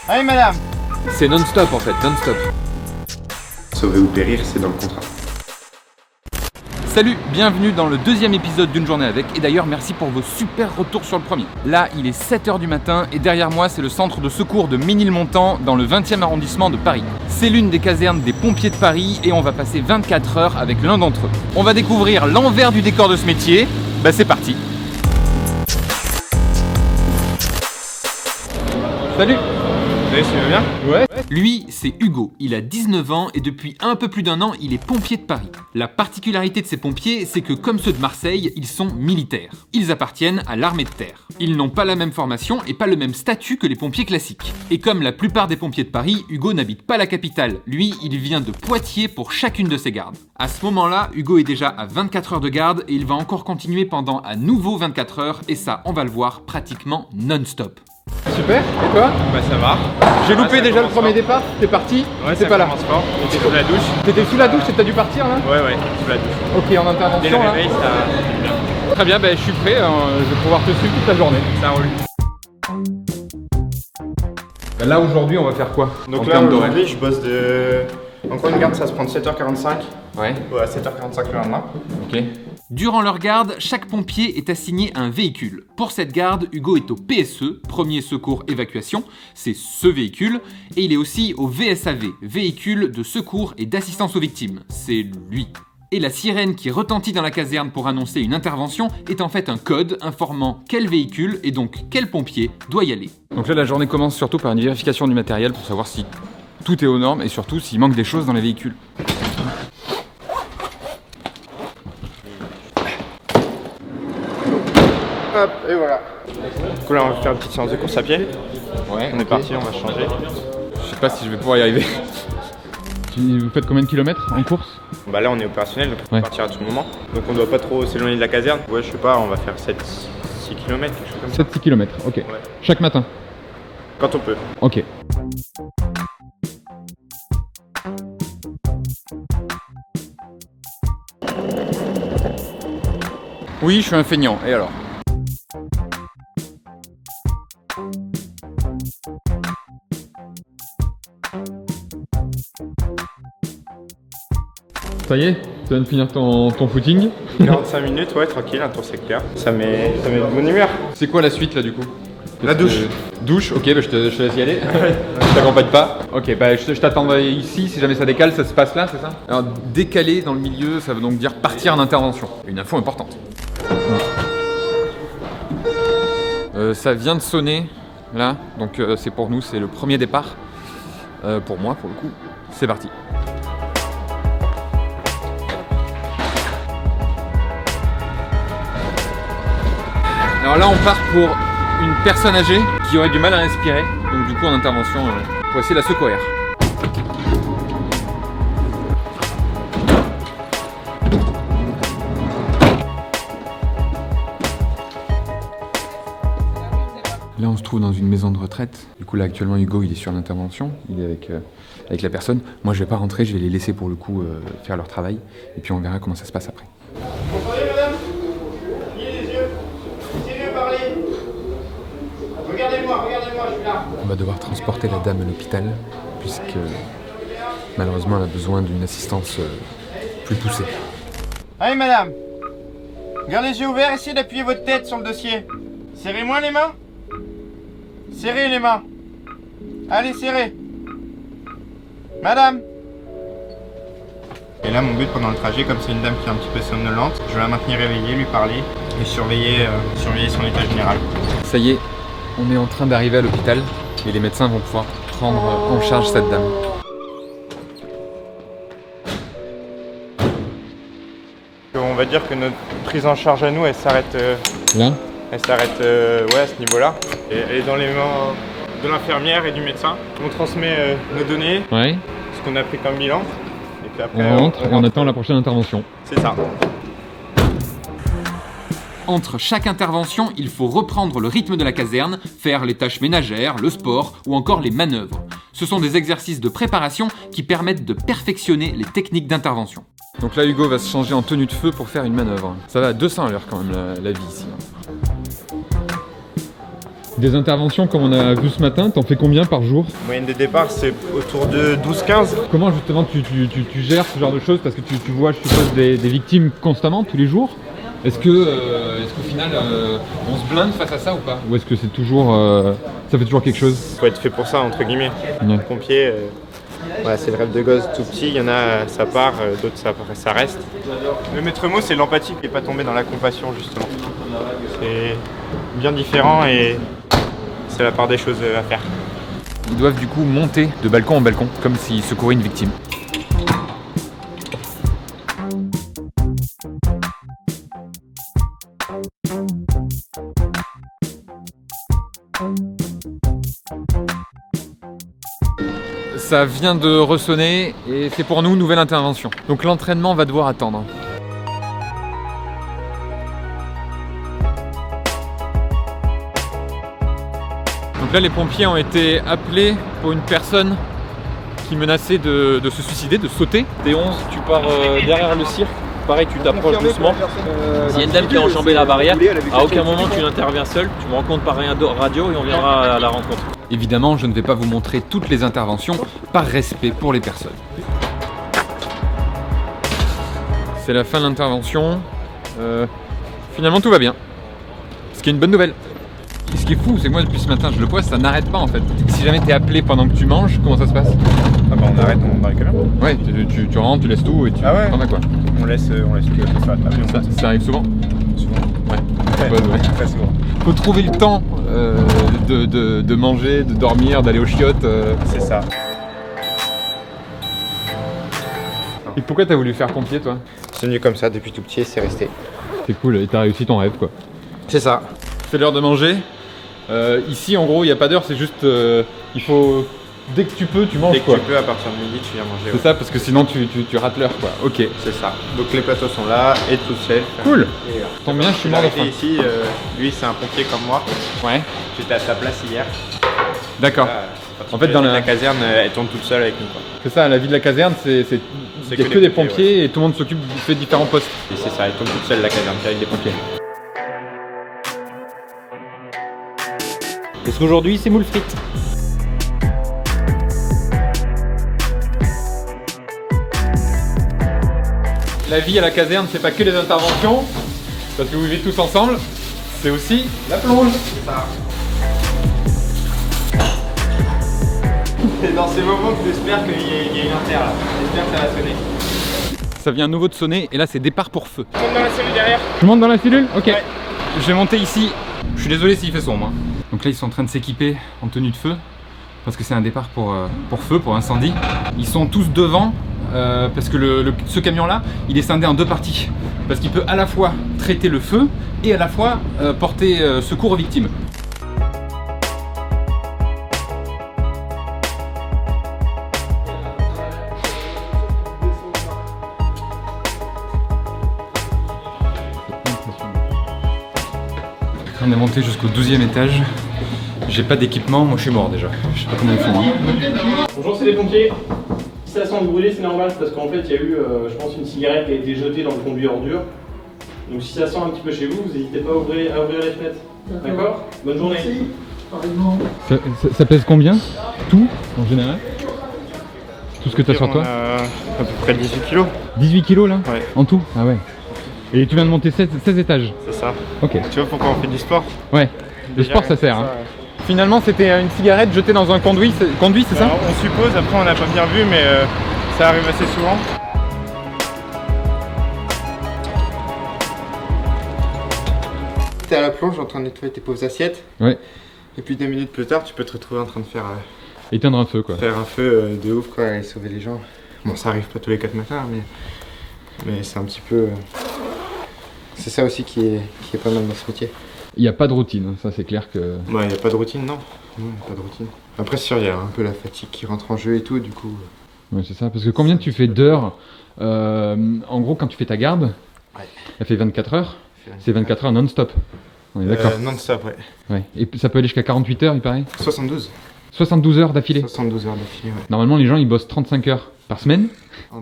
Allez madame. C'est non-stop en fait, non-stop. Sauver ou périr, c'est dans le contrat. Salut, bienvenue dans le deuxième épisode d'une journée avec. Et d'ailleurs, merci pour vos super retours sur le premier. Là, il est 7h du matin et derrière moi, c'est le centre de secours de Ménilmontant dans le 20e arrondissement de Paris. C'est l'une des casernes des pompiers de Paris et on va passer 24 heures avec l'un d'entre eux. On va découvrir l'envers du décor de ce métier. Bah c'est parti. Salut. Tu vas bien? Ouais. Lui, c'est Hugo. Il a 19 ans et depuis un peu plus d'un an, il est pompier de Paris. La particularité de ces pompiers, c'est que comme ceux de Marseille, ils sont militaires. Ils appartiennent à l'armée de terre. Ils n'ont pas la même formation et pas le même statut que les pompiers classiques. Et comme la plupart des pompiers de Paris, Hugo n'habite pas la capitale. Lui, il vient de Poitiers pour chacune de ses gardes. À ce moment-là, Hugo est déjà à 24 heures de garde et il va encore continuer pendant à nouveau 24 heures et ça, on va le voir pratiquement non-stop. Super, et toi? Bah ça va. J'ai loupé déjà le premier départ, t'es parti? Ouais, t'es ça pas là. commence fort. J'étais sous la douche. T'étais sous la douche et t'as dû partir là? Ouais, sous la douche. Ok, en Dès intervention le là. réveil, ça fait bien. Très bien, je suis prêt, je vais pouvoir te suivre toute la journée. Ça roule. Là aujourd'hui on va faire quoi? Donc là, aujourd'hui, je bosse de... Encore une garde, ça se prend de 7h45. Ouais. Ouais, à 7h45 le lendemain. Ok. Durant leur garde, chaque pompier est assigné un véhicule. Pour cette garde, Hugo est au PSE, premier secours évacuation, c'est ce véhicule, et il est aussi au VSAV, véhicule de secours et d'assistance aux victimes, c'est lui. Et la sirène qui retentit dans la caserne pour annoncer une intervention est en fait un code informant quel véhicule et donc quel pompier doit y aller. Donc là, la journée commence surtout par une vérification du matériel pour savoir si tout est aux normes et surtout s'il manque des choses dans les véhicules. Hop, et voilà. Du coup là, on va faire une petite séance de course à pied. Ouais, On est parti, on va changer. Je sais pas si je vais pouvoir y arriver. Vous faites combien de kilomètres en course? Bah là, on est opérationnel, donc on peut partir à tout moment. Donc on doit pas trop s'éloigner de la caserne. Ouais, je sais pas, on va faire 7-6 km, quelque chose comme ça. 7-6 km, ok. Ouais. Chaque matin? Quand on peut. Ok. Oui, je suis un feignant, et alors? Ça y est, tu viens de finir ton footing? 45 minutes, ouais, tranquille, un tour c'est clair. Ça met de bonne humeur. C'est quoi la suite là du coup? La douche. Douche, ok, je te laisse y aller. Je t'accompagne pas. Ok, je t'attends ici, si jamais ça décale, ça se passe là, c'est ça? Alors décaler dans le milieu, ça veut donc dire partir en intervention. Une info importante. Ça vient de sonner, là, donc c'est pour nous, c'est le premier départ. Pour moi, pour le coup, c'est parti. Alors là, on part pour une personne âgée qui aurait du mal à respirer, donc du coup en intervention pour essayer de la secourir. Là, on se trouve dans une maison de retraite. Du coup, là, actuellement, Hugo, il est sur l'intervention. Il est avec la personne. Moi, je vais pas rentrer, je vais les laisser pour le coup faire leur travail. Et puis, on verra comment ça se passe après. Bonjour madame. Liez les yeux. Continuez à parler. Regardez-moi, je suis là. On va devoir transporter la dame à l'hôpital, puisque malheureusement, elle a besoin d'une assistance plus poussée. Allez madame. Gardez les yeux ouverts, essayez d'appuyer votre tête sur le dossier. Serrez moins les mains. Serrez les mains. Allez, serrez. Madame. Et là, mon but pendant le trajet, comme c'est une dame qui est un petit peu somnolente, je vais la maintenir réveillée, lui parler et surveiller son état général. Ça y est, on est en train d'arriver à l'hôpital et les médecins vont pouvoir prendre en charge cette dame. On va dire que notre prise en charge à nous, elle s'arrête Là? à ce niveau-là. Et elle est dans les mains de l'infirmière et du médecin. On transmet nos données, Ouais. ce qu'on a pris comme bilan. Et puis après, On rentre et on attend la prochaine intervention. C'est ça. Entre chaque intervention, il faut reprendre le rythme de la caserne, faire les tâches ménagères, le sport ou encore les manœuvres. Ce sont des exercices de préparation qui permettent de perfectionner les techniques d'intervention. Donc là, Hugo va se changer en tenue de feu pour faire une manœuvre. Ça va à 200 à l'heure quand même la vie ici. Des interventions comme on a vu ce matin, t'en fais combien par jour? Moyenne de départ, c'est autour de 12-15. Comment justement tu gères ce genre de choses? Parce que tu vois, je suppose, des victimes constamment, tous les jours. Est-ce qu'au final, on se blinde face à ça ou pas? Ou est-ce que c'est toujours, ça fait toujours quelque chose? Faut être fait pour ça, entre guillemets. Ouais. Pompier, voilà, c'est le rêve de gosse tout petit. Il y en a, ça part, d'autres, ça reste. Le maître mot, c'est l'empathie qui n'est pas tombé dans la compassion, justement. C'est bien différent et c'est la part des choses à faire. Ils doivent du coup monter de balcon en balcon, comme s'ils secouraient une victime. Ça vient de ressonner et c'est pour nous nouvelle intervention. Donc l'entraînement va devoir attendre. Donc là les pompiers ont été appelés pour une personne qui menaçait de se suicider, de sauter. T11, tu pars derrière le cirque. Pareil, tu t'approches doucement. S'il y a une dame qui a enjambé la barrière, à aucun moment tu n'interviens seul. Tu me rencontres par radio et on viendra à la rencontre. Évidemment, je ne vais pas vous montrer toutes les interventions par respect pour les personnes. C'est la fin de l'intervention. Finalement, tout va bien. Ce qui est une bonne nouvelle. Ce qui est fou, c'est que moi, depuis ce matin, je le vois, ça n'arrête pas en fait. Si jamais t'es appelé pendant que tu manges, comment ça se passe? Ah bah on arrête, on monte dans les camions. Ouais, tu rentres, tu laisses tout et tu Ah ouais. t'en vas quoi. On laisse tout sur la table. Ça arrive souvent? Souvent. Ouais. Ouais. Très souvent. Faut trouver le temps de manger, de dormir, d'aller aux chiottes. C'est ça. Et pourquoi t'as voulu faire pompier toi? C'est venu comme ça depuis tout petit et c'est resté. C'est cool, et t'as réussi ton rêve quoi. C'est ça. C'est l'heure de manger. Ici en gros il n'y a pas d'heure, c'est juste il faut dès que tu peux tu manges. Dès que quoi. tu peux à partir de midi tu viens manger. C'est ça, parce que sinon tu rates l'heure quoi. Ok. C'est ça. Donc les plateaux sont là et tout seul. Cool. Et, Tombe bien, je suis mort de faim. ici, lui c'est un pompier comme moi. Ouais. J'étais à sa place hier. D'accord. En fait, dans la caserne, elle tourne toute seule avec nous quoi. C'est ça, la vie de la caserne, il n'y a que des pompiers et tout le monde s'occupe, fait différents postes. Et c'est ça, elle tourne toute seule la caserne avec des pompiers. Parce qu'aujourd'hui, c'est moule frites. La vie à la caserne, c'est pas que les interventions, parce que vous vivez tous ensemble, c'est aussi la plonge. C'est ça. C'est dans ces moments que j'espère qu'il y a une inter là. J'espère que ça va sonner. Ça vient à nouveau de sonner et là c'est départ pour feu. Je monte dans la cellule derrière. Tu montes dans la cellule? Ok. Ouais. Je vais monter ici. Je suis désolé s'il fait sombre. Donc là ils sont en train de s'équiper en tenue de feu parce que c'est un départ pour feu, pour incendie. Ils sont tous devant parce que ce camion là il est scindé en deux parties. Parce qu'il peut à la fois traiter le feu et à la fois porter secours aux victimes. On est monté jusqu'au 12e étage. J'ai pas d'équipement, moi je suis mort déjà. Je sais pas comment ils font. Hein. Bonjour, c'est les pompiers. Si ça sent brûler, c'est normal parce qu'en fait, il y a eu, je pense, une cigarette qui a été jetée dans le conduit ordure. Donc si ça sent un petit peu chez vous, vous n'hésitez pas à ouvrir les fenêtres. D'accord? Bonne journée. Ça pèse combien? Tout, en général? Tout ce que t'as sur toi? À peu près 18 kilos. 18 kilos là? Ouais. En tout? Ah ouais. Et tu viens de monter 16 étages? C'est ça. Ok. Tu vois pourquoi on fait du sport? Ouais. Le sport ça sert. Hein. Finalement c'était une cigarette jetée dans un conduit, c'est ça? On suppose, après on n'a pas bien vu, mais ça arrive assez souvent. T'es à la plonge en train de nettoyer tes pauvres assiettes. Ouais. Et puis 2 minutes plus tard, tu peux te retrouver en train de faire Éteindre un feu quoi. un feu de ouf quoi et sauver les gens. Bon, ça arrive pas tous les 4 matins, mais c'est un petit peu. C'est ça aussi qui est pas mal dans ce métier. Il n'y a pas de routine, ça c'est clair que... Ouais, il n'y a pas de routine, non. Non, pas de routine. Après, c'est sûr, il y a un peu la fatigue qui rentre en jeu et tout, du coup. Ouais, c'est ça, parce que combien tu fais d'heures en gros, quand tu fais ta garde, elle fait 24 heures, c'est 24 heures non-stop. On est d'accord? Non-stop, ouais. Ouais. Et ça peut aller jusqu'à 48 heures, il paraît? 72. 72 heures d'affilée? 72 heures d'affilée, ouais. Normalement, les gens, ils bossent 35 heures par semaine.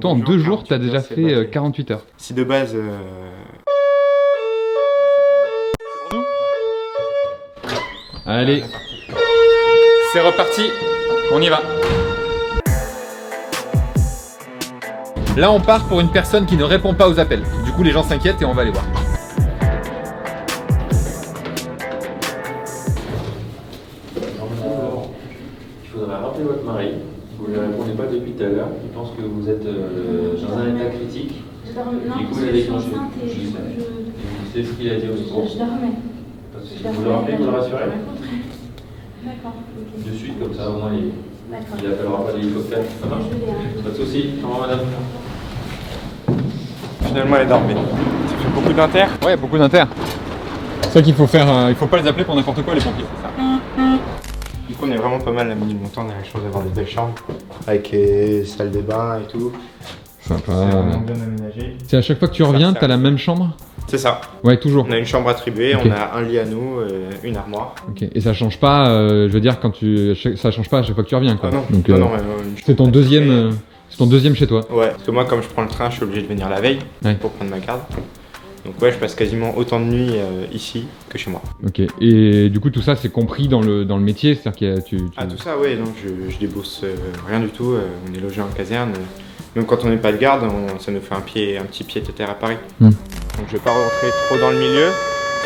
Toi, en 2 jours, tu as déjà fait 48 heures. Si de base... Allez, c'est reparti, on y va. Là on part pour une personne qui ne répond pas aux appels. Du coup les gens s'inquiètent et on va aller voir. Il faudra rappeler votre mari. Vous ne lui répondez pas depuis tout à l'heure. Il pense que vous êtes dans un état critique. Je dormais. Non, Du coup, parce il a que je suis déclenché. enceinte et Je sais. je C'est ce qu'il a dit au secours. dormais. Vous le rappelez, vous le rassurez D'accord, ok. de suite, comme ça au moins il D'accord. appellera pas l'hélicoptère. Ça marche? Je vais, hein. Pas de soucis. Au revoir madame. Finalement, elle dormait. Ça fait beaucoup d'inter. Ouais, beaucoup d'inter. C'est ça qu'il faut faire, il faut pas les appeler pour n'importe quoi les pompiers. Du coup, on est vraiment pas mal à Mini Montant. On a la chance d'avoir des belles chambres avec les salles de bain et tout. C'est vraiment bien aménagé. C'est à chaque fois que tu reviens, Ça, t'as la même chambre? C'est ça. Ouais, toujours. On a une chambre attribuée, Ok. on a un lit à nous, une armoire. Ok. Et ça change pas, je veux dire, ça change pas à chaque fois que tu reviens quoi. Ah non, Donc, non, non, une c'est ton chambre deuxième, attribuée. c'est ton deuxième chez toi. Ouais, parce que moi, comme je prends le train, je suis obligé de venir la veille Ouais. pour prendre ma garde. Donc ouais, je passe quasiment autant de nuits ici que chez moi. Ok. Et du coup, tout ça, c'est compris dans le métier, c'est-à-dire qu'il y a, Ah tout ça, ouais, non, je débourse rien du tout. On est logé en caserne. Même quand on n'est pas de garde, ça nous fait un petit pied de terre à Paris. Hmm. Donc je vais pas rentrer trop dans le milieu.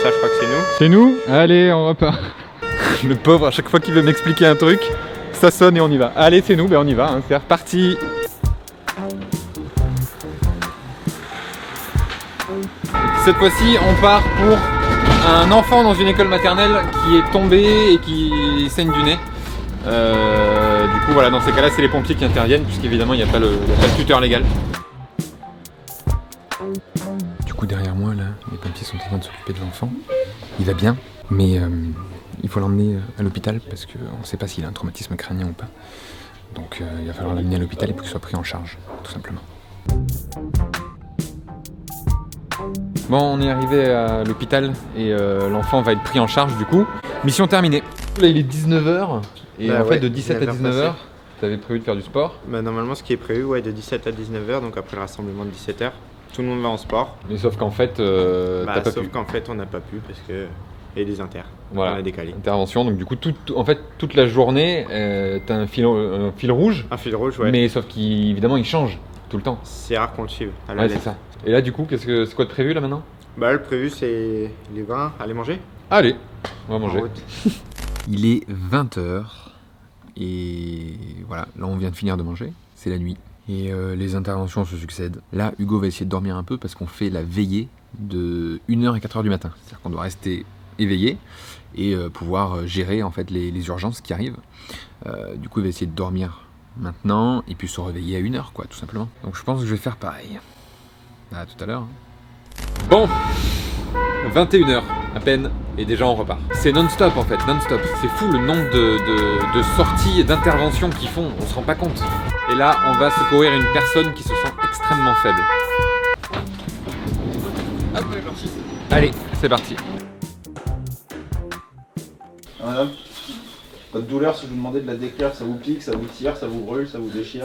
Ça, je crois que c'est nous. C'est nous? Allez, on repart. Le pauvre, à chaque fois qu'il veut m'expliquer un truc, ça sonne et on y va. Allez, c'est nous, ben on y va, hein, c'est reparti. Cette fois-ci, on part pour un enfant dans une école maternelle qui est tombé et qui saigne du nez. Du coup, voilà, dans ces cas-là, c'est les pompiers qui interviennent, puisqu'évidemment, il n'y a pas le tuteur légal. Du coup, derrière moi, là, les pompiers sont en train de s'occuper de l'enfant. Il va bien, mais il faut l'emmener à l'hôpital parce qu'on ne sait pas s'il a un traumatisme crânien ou pas. Donc, il va falloir l'amener à l'hôpital et pour qu'il soit pris en charge, tout simplement. Bon, on est arrivé à l'hôpital et l'enfant va être pris en charge du coup. Mission terminée. Là, il est 19h et Bah en ouais, fait, de 17 à 19h 19h, tu avais prévu de faire du sport. Bah, normalement, ce qui est prévu, ouais, de 17 à 19h, donc après le rassemblement de 17h, tout le monde va en sport. Mais sauf qu'en fait, Bah, t'as pas sauf pu. qu'en fait, on n'a pas pu parce que il y a des inters. Voilà. On a décalé. Intervention, donc du coup, en fait, toute la journée, t'as un fil rouge, Un fil rouge, ouais. mais sauf qu'évidemment, il change tout le temps. C'est rare qu'on le suive. À la Ouais, c'est lettre. ça. Et là, du coup, c'est quoi de prévu là maintenant? Bah, le prévu, c'est les vins. Aller manger. Allez, on va En manger. route. Il est 20h et voilà, là on vient de finir de manger, c'est la nuit. Et les interventions se succèdent. Là, Hugo va essayer de dormir un peu parce qu'on fait la veillée de 1h et 4h du matin. C'est-à-dire qu'on doit rester éveillé et pouvoir gérer en fait les urgences qui arrivent. Du coup, il va essayer de dormir maintenant et puis se réveiller à 1h, quoi, tout simplement. Donc je pense que je vais faire pareil. À tout à l'heure. Bon, 21h à peine et déjà on repart. C'est non-stop en fait, non-stop. C'est fou le nombre de sorties et d'interventions qu'ils font, on se rend pas compte. Et là, on va secourir une personne qui se sent extrêmement faible. Hop, c'est parti. Allez, c'est parti. Madame, pas de douleur si je vous demandais de la décrire, ça vous pique, ça vous tire, ça vous brûle, ça vous déchire.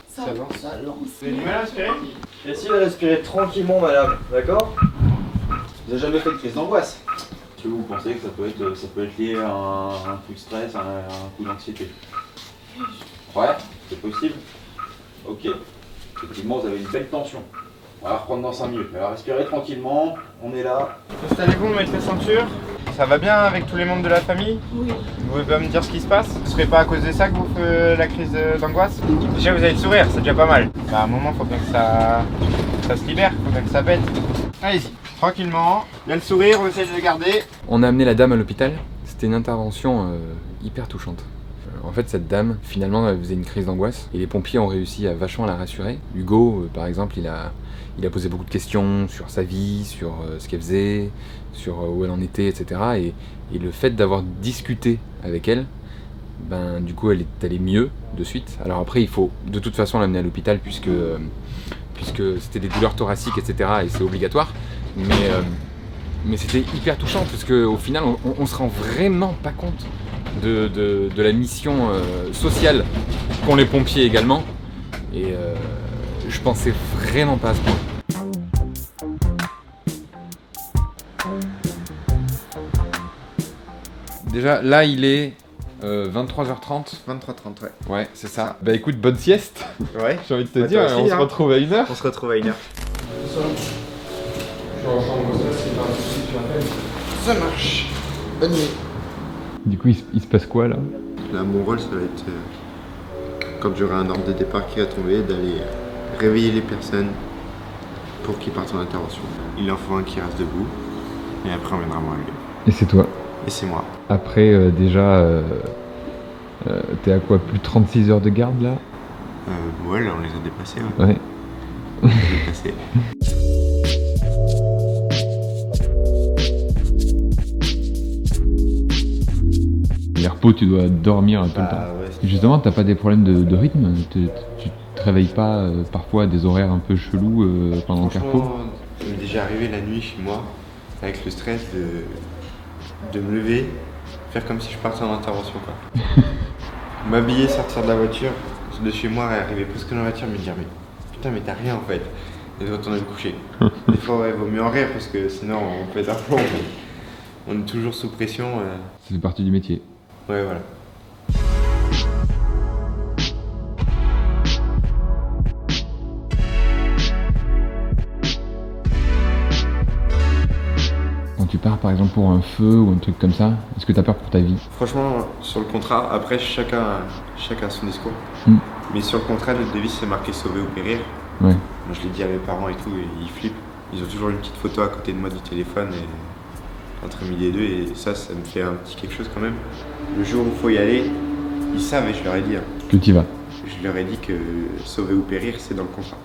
Ça lance. Vous avez du mal à respirer? Essayez de respirer tranquillement, madame, d'accord? Vous n'avez jamais fait de crise d'angoisse? Est-ce que vous pensez que ça peut être lié à un coup de stress, à un coup d'anxiété? Ouais, c'est possible. Ok. Effectivement, vous avez une belle tension. On va reprendre dans 5 minutes. Alors respirez tranquillement, on est là. Installez-vous, mettez la ceinture. Ça va bien avec tous les membres de la famille? Oui. Vous pouvez pas me dire ce qui se passe? Ce serait pas à cause de ça que vous faites la crise d'angoisse? Déjà, vous avez le sourire, c'est déjà pas mal. Bah, à un moment, faut bien que ça se libère, faut bien que ça pète. Allez-y, tranquillement. Il y a le sourire, on essaie de le garder. On a amené la dame à l'hôpital. C'était une intervention hyper touchante. En fait, cette dame, finalement, elle faisait une crise d'angoisse et les pompiers ont réussi à vachement la rassurer. Hugo, par exemple, il a posé beaucoup de questions sur sa vie, sur ce qu'elle faisait, sur où elle en était, etc. Et le fait d'avoir discuté avec elle, ben, du coup, elle est allée mieux de suite. Alors après, il faut de toute façon l'amener à l'hôpital puisque c'était des douleurs thoraciques, etc. Et c'est obligatoire. Mais c'était hyper touchant parce qu'au final, on se rend vraiment pas compte de la mission sociale qu'ont les pompiers également. Et je pensais vraiment pas à ce point. Déjà, là, il est 23h30. 23h30, ouais. Ouais, c'est ça. Bah écoute, bonne sieste. Ouais. J'ai envie de te Bah, dire, toi aussi, on se hein. retrouve à 1h. On se retrouve à 1h. Ça marche. Bonne nuit. Du coup, il se passe quoi là? Là, mon rôle, ça va être, quand j'aurai un ordre de départ qui va tomber, d'aller réveiller les personnes pour qu'ils partent en intervention. Il en faut un qui reste debout, et après on viendra moi avec lui. Et c'est toi. Et c'est moi. Après, déjà, t'es à quoi? Plus de 36 heures de garde là? Ouais, là on les a dépassés, ouais. Ouais. On les a dépassés. Les repos, tu dois dormir tout le temps. Ouais, Justement, t'as pas des problèmes de rythme? Tu te réveilles pas parfois à des horaires un peu chelous pendant tes repos? franchement, ça m'est déjà arrivé la nuit chez moi, avec le stress de me lever, faire comme si je partais en intervention, quoi. M'habiller, sortir de la voiture, de chez moi, arriver presque dans la voiture, me dire mais putain mais t'as rien en fait, et de retourner me coucher. Des fois ouais, vaut mieux en rire parce que sinon on pète un plomb, on est toujours sous pression. C'est partie du métier. Ouais voilà. Quand tu pars par exemple pour un feu ou un truc comme ça, est-ce que t'as peur pour ta vie? Franchement, sur le contrat, après chacun a son discours. Mm. Mais sur le contrat, le devise c'est marqué sauver ou périr. Ouais. Moi je l'ai dit à mes parents et tout, et ils flippent. Ils ont toujours une petite photo à côté de moi du téléphone et entre midi et deux, et ça me fait un petit quelque chose quand même. Le jour où il faut y aller, ils savent et je leur ai dit. Hein. Que t'y vas. Je leur ai dit que sauver ou périr, c'est dans le contrat.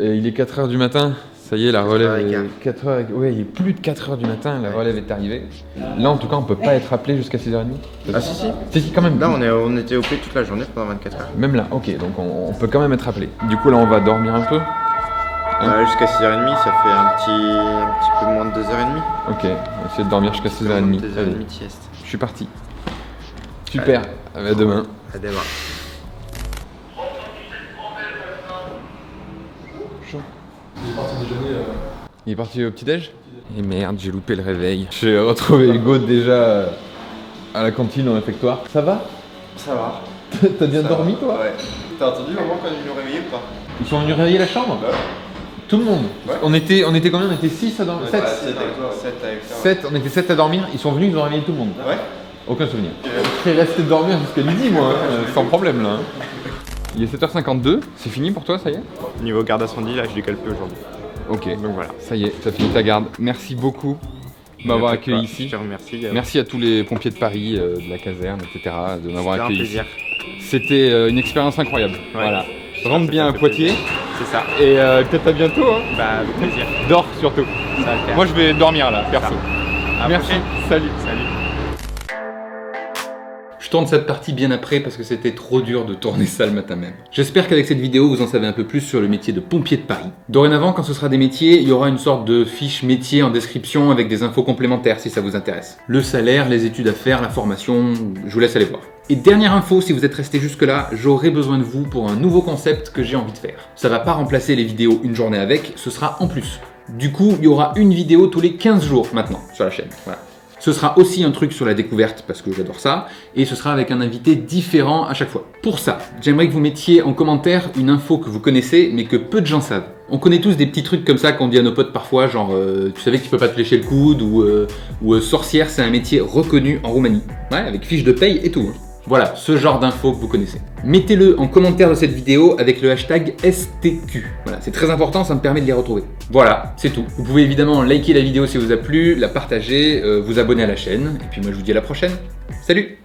Et il est 4h du matin, ça y est, la relève est 4h15. 4h, ouais, il est plus de 4h du matin, la relève est arrivée. Là en tout cas on peut pas être appelé jusqu'à 6h30. Ah si. Si quand même. Là on était au toute la journée pendant 24 heures. Même là, ok, donc on peut quand même être appelé. Du coup là on va dormir un peu. Jusqu'à 6h30, ça fait un petit peu moins de 2h30. Ok, on va essayer de dormir jusqu'à 6h30. 2h30 de sieste. Je suis parti. Super, à demain. À demain. Il est parti au petit-déj? Et merde, j'ai loupé le réveil. J'ai retrouvé Hugo déjà à la cantine au réfectoire. Ça va? Ça va. T'as bien dormi toi? Ouais. T'as entendu maman quand ils nous réveillé ou pas? Ils sont venus réveiller la chambre? Ouais. Tout le monde? Ouais. On était combien? On était 6 à dormir? 7? 7 avec toi. 7 avec toi. 7, on était 7 à dormir, ils sont venus, ils ont réveillé tout le monde. Ouais. Aucun souvenir. Je serais resté dormir jusqu'à midi moi, sans problème là. Il est 7h52, c'est fini pour toi, ça y est? Niveau garde incendie, là je décale peu aujourd'hui. Ok, Donc voilà. ça y est, t'as fini ta garde. Merci beaucoup de m'avoir accueilli ici. Je te remercie. Merci à tous les pompiers de Paris, de la caserne, etc. de m'avoir C'était un accueilli ici. plaisir. C'était une expérience incroyable. Ouais. Voilà. Rentre bien à fait Poitiers plaisir. C'est ça. et peut-être à bientôt. Hein. Bah avec plaisir. Dors surtout. Ça va le faire. Moi je vais dormir là, perso. À la Merci, prochaine. salut. Salut. Je tourne cette partie bien après parce que c'était trop dur de tourner ça le matin même. J'espère qu'avec cette vidéo vous en savez un peu plus sur le métier de pompier de Paris. Dorénavant quand ce sera des métiers, il y aura une sorte de fiche métier en description avec des infos complémentaires si ça vous intéresse. Le salaire, les études à faire, la formation, je vous laisse aller voir. Et dernière info, si vous êtes resté jusque là, j'aurai besoin de vous pour un nouveau concept que j'ai envie de faire. Ça va pas remplacer les vidéos une journée avec, ce sera en plus. Du coup, il y aura une vidéo tous les 15 jours maintenant sur la chaîne. Voilà. Ce sera aussi un truc sur la découverte parce que j'adore ça, et ce sera avec un invité différent à chaque fois. Pour ça, j'aimerais que vous mettiez en commentaire une info que vous connaissez mais que peu de gens savent. On connaît tous des petits trucs comme ça qu'on dit à nos potes parfois, genre tu savais que tu peux pas te lécher le coude ou sorcière c'est un métier reconnu en Roumanie. Ouais, avec fiche de paye et tout. Hein. Voilà, ce genre d'infos que vous connaissez. Mettez-le en commentaire de cette vidéo avec le hashtag STQ. Voilà, c'est très important, ça me permet de les retrouver. Voilà, c'est tout. Vous pouvez évidemment liker la vidéo si elle vous a plu, la partager, vous abonner à la chaîne, et puis moi je vous dis à la prochaine. Salut!